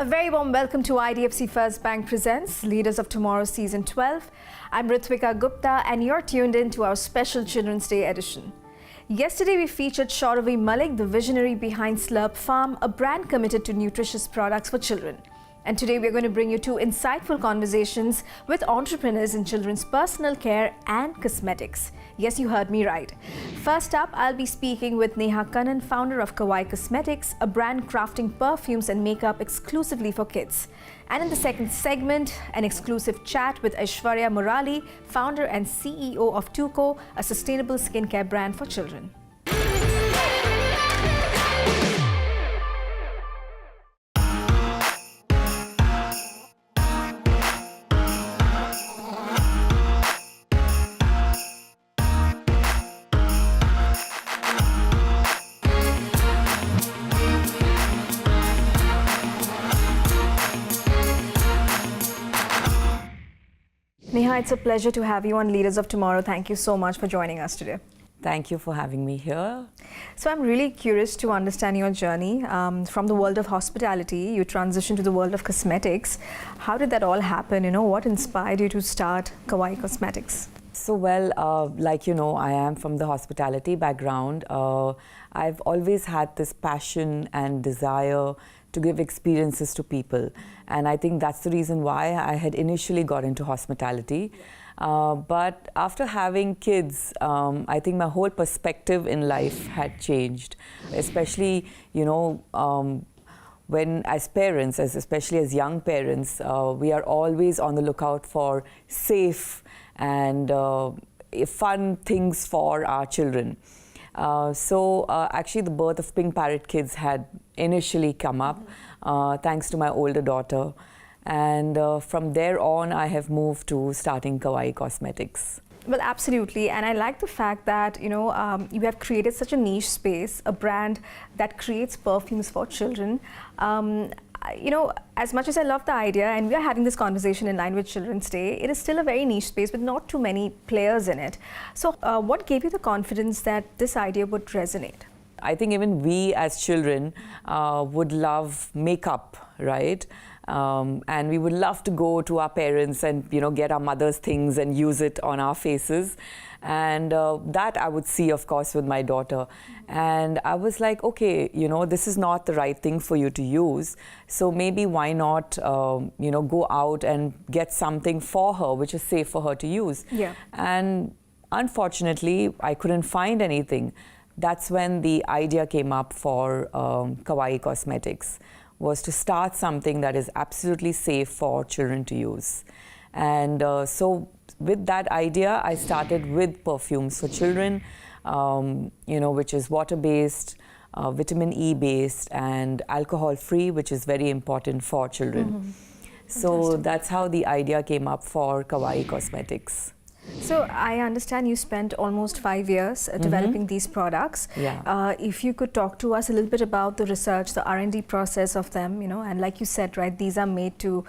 A very warm welcome to IDFC First Bank Presents Leaders of Tomorrow Season 12. I'm Ritvika Gupta and you're tuned in to our special Children's Day edition. Yesterday we featured Shauravi Malik, the visionary behind Slurp Farm, a brand committed to nutritious products for children. And today we're going to bring you two insightful conversations with entrepreneurs in children's personal care and cosmetics. Yes, you heard me right. First up, I'll be speaking with Neha Kannan, founder of Kaawaii Cosmetics, a brand crafting perfumes and makeup exclusively for kids. And in the second segment, an exclusive chat with Aishwarya Murali, founder and CEO of Tuko, a sustainable skincare brand for children. Neha, it's a pleasure to have you on Leaders of Tomorrow. Thank you so much for joining us today. Thank you for having me here. So I'm really curious to understand your journey. From the world of hospitality, you transitioned to the world of cosmetics. How did that all happen? What inspired you to start Kaawaii Cosmetics? So like you know, I am from the hospitality background. I've always had this passion and desire to give experiences to people. And I think that's the reason why I had initially got into hospitality. But after having kids, I think my whole perspective in life had changed. Especially, when as parents, especially as young parents, we are always on the lookout for safe and fun things for our children. Actually the birth of Pink Parrot kids had initially come up, thanks to my older daughter. And from there on, I have moved to starting Kaawaii Cosmetics. Well, absolutely. And I like the fact that, you have created such a niche space, a brand that creates perfumes for children. As much as I love the idea, and we are having this conversation in line with Children's Day, it is still a very niche space with not too many players in it. So what gave you the confidence that this idea would resonate? I think even we as children would love makeup, right? And we would love to go to our parents and get our mother's things and use it on our faces. And that I would see, of course, with my daughter. And I was like, okay, this is not the right thing for you to use. So maybe why not, go out and get something for her, which is safe for her to use. Yeah. And unfortunately, I couldn't find anything. That's when the idea came up for Kaawaii Cosmetics, was to start something that is absolutely safe for children to use. And so with that idea, I started with perfumes for children, which is water-based, vitamin E-based, and alcohol-free, which is very important for children. Mm-hmm. So that's how the idea came up for Kaawaii Cosmetics. So I understand you spent almost 5 years developing these products. Yeah. If you could talk to us a little bit about the research, the R&D process of them, and like you said, right, these are made to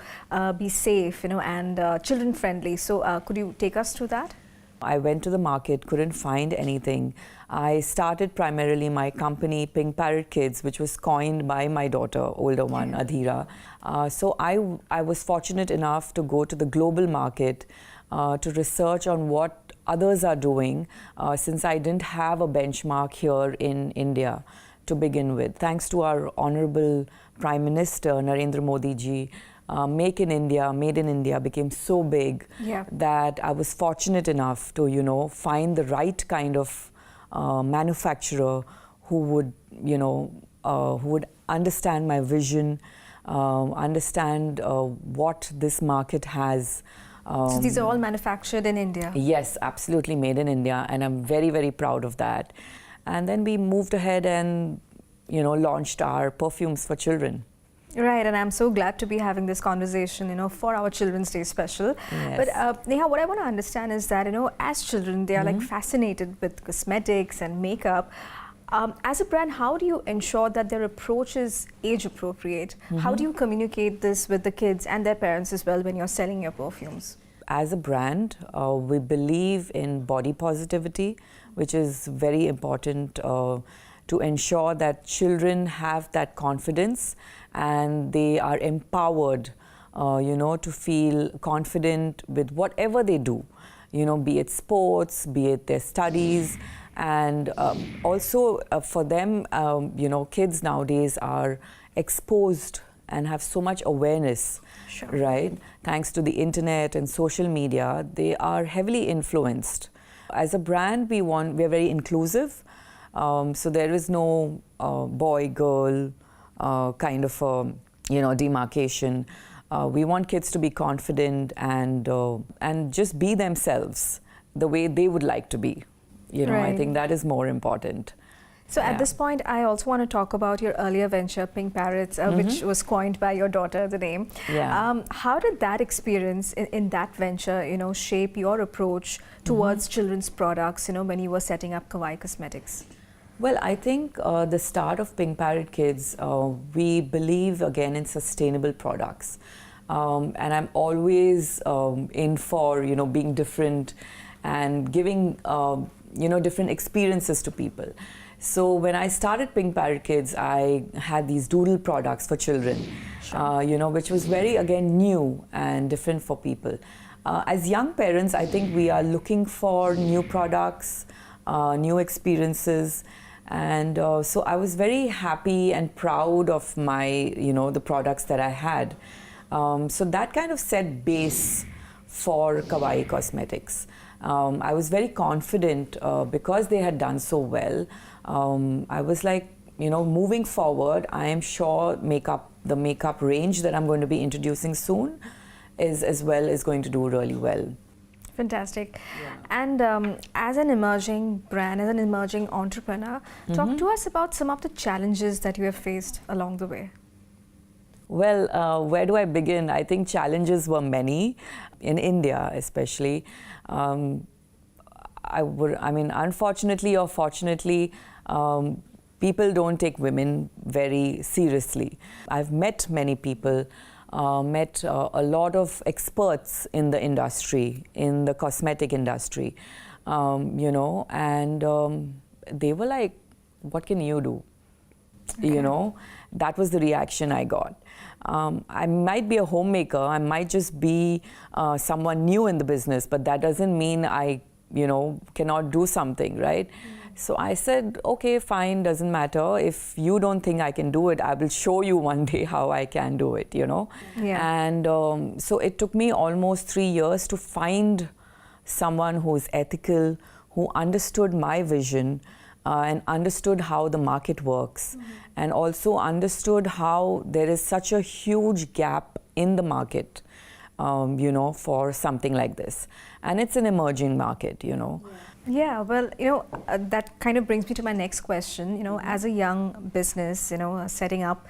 be safe, and children friendly. So could you take us through that? I went to the market, couldn't find anything. I started primarily my company, Pink Parrot Kids, which was coined by my daughter, older one, Adhira. So I was fortunate enough to go to the global market to research on what others are doing, since I didn't have a benchmark here in India to begin with. Thanks to our Honorable Prime Minister, Narendra Modi ji, Make in India, Made in India became so big that I was fortunate enough to, find the right kind of manufacturer who would understand my vision, understand what this market has. So these are all manufactured in India? Yes, absolutely made in India, and I'm very, very proud of that. And then we moved ahead and, launched our perfumes for children. Right, and I'm so glad to be having this conversation, for our Children's Day special. Yes. But Neha, what I want to understand is that, as children, they are like fascinated with cosmetics and makeup. As a brand, how do you ensure that their approach is age appropriate? How do you communicate this with the kids and their parents as well when you're selling your perfumes? As a brand, we believe in body positivity, which is very important to ensure that children have that confidence and they are empowered, to feel confident with whatever they do, be it sports, be it their studies. And also for them, kids nowadays are exposed and have so much awareness, Sure. right? Thanks to the internet and social media, they are heavily influenced. As a brand, we are very inclusive. So there is no boy, girl kind of demarcation. We want kids to be confident and just be themselves the way they would like to be. I Right. think that is more important. So Yeah. at this point, I also want to talk about your earlier venture, Pink Parrots, which was coined by your daughter, the name. Yeah. How did that experience in that venture, shape your approach towards children's products, when you were setting up Kaawaii Cosmetics? Well, I think the start of Pink Parrot Kids, we believe again in sustainable products. And I'm always in for, being different and giving, different experiences to people. So when I started Pink Parrot Kids, I had these doodle products for children, which was very, again, new and different for people. As young parents, I think we are looking for new products, new experiences. And so I was very happy and proud of my, the products that I had. So that kind of set base for Kaawaii Cosmetics. I was very confident because they had done so well. I was like, moving forward, I am sure the makeup range that I'm going to be introducing soon is going to do really well. Fantastic. Yeah. And as an emerging brand, as an emerging entrepreneur, talk to us about some of the challenges that you have faced along the way. Well, where do I begin? I think challenges were many, in India especially. Unfortunately or fortunately, people don't take women very seriously. I've met many people, met a lot of experts in the industry, in the cosmetic industry, and they were like, what can you do? Okay. That was the reaction I got. I might be a homemaker, I might just be someone new in the business, but that doesn't mean I, cannot do something, right? So I said, okay, fine, doesn't matter. If you don't think I can do it, I will show you one day how I can do it, Yeah. And so it took me almost 3 years to find someone who is ethical, who understood my vision, and understood how the market works, and also understood how there is such a huge gap in the market, for something like this. And it's an emerging market, Yeah, well, that kind of brings me to my next question. As a young business, setting up,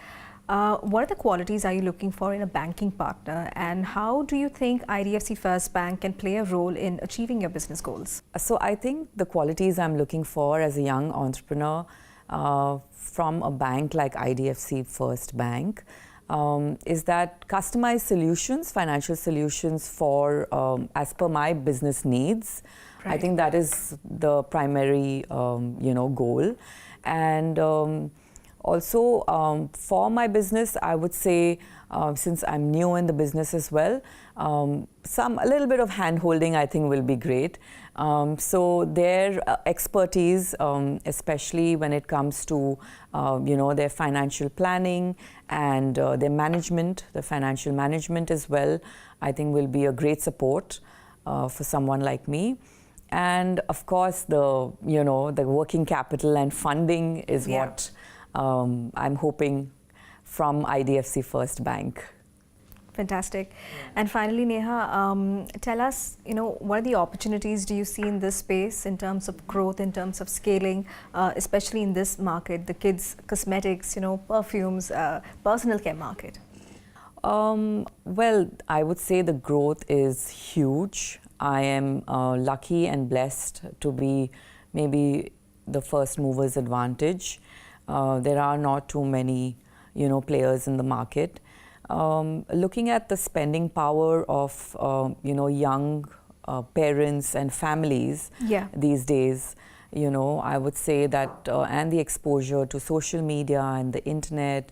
what are the qualities are you looking for in a banking partner, and how do you think IDFC First Bank can play a role in achieving your business goals? So I think the qualities I'm looking for as a young entrepreneur from a bank like IDFC First Bank is that customized solutions, financial solutions for as per my business needs. Right. I think that is the primary goal. And also, for my business, I would say, since I'm new in the business as well, a little bit of hand-holding I think will be great. So their expertise, especially when it comes to, their financial planning and their management, the financial management as well, I think will be a great support for someone like me. And of course, the working capital and funding is what I'm hoping from IDFC First Bank. Fantastic. Yeah. And finally, Neha, tell us, what are the opportunities do you see in this space in terms of growth, in terms of scaling, especially in this market, the kids' cosmetics, perfumes, personal care market? Well, I would say the growth is huge. I am lucky and blessed to be maybe the first mover's advantage. There are not too many, players in the market. Looking at the spending power of, young parents and families these days, you know, I would say that, and the exposure to social media and the internet,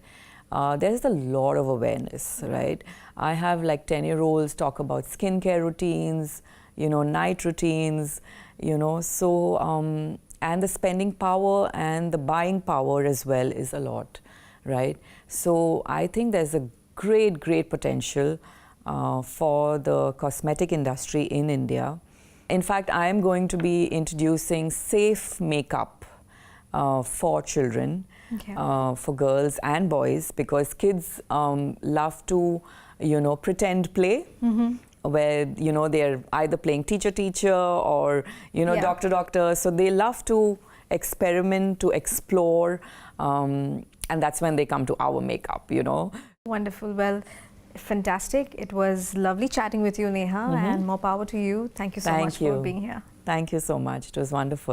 there's a lot of awareness, right? I have like 10-year-olds talk about skincare routines, you know, night routines, you know, so, and the spending power and the buying power as well is a lot, right? So I think there's a great, great potential for the cosmetic industry in India. In fact, I am going to be introducing safe makeup for children, for girls and boys, because kids love to, you know, pretend play. Where, you know, they're either playing teacher or, you know, doctor. So they love to experiment, to explore, and that's when they come to our makeup, you know. Wonderful. Well, fantastic. It was lovely chatting with you, Neha, and more power to you. Thank you so much for being here. Thank you so much. It was wonderful.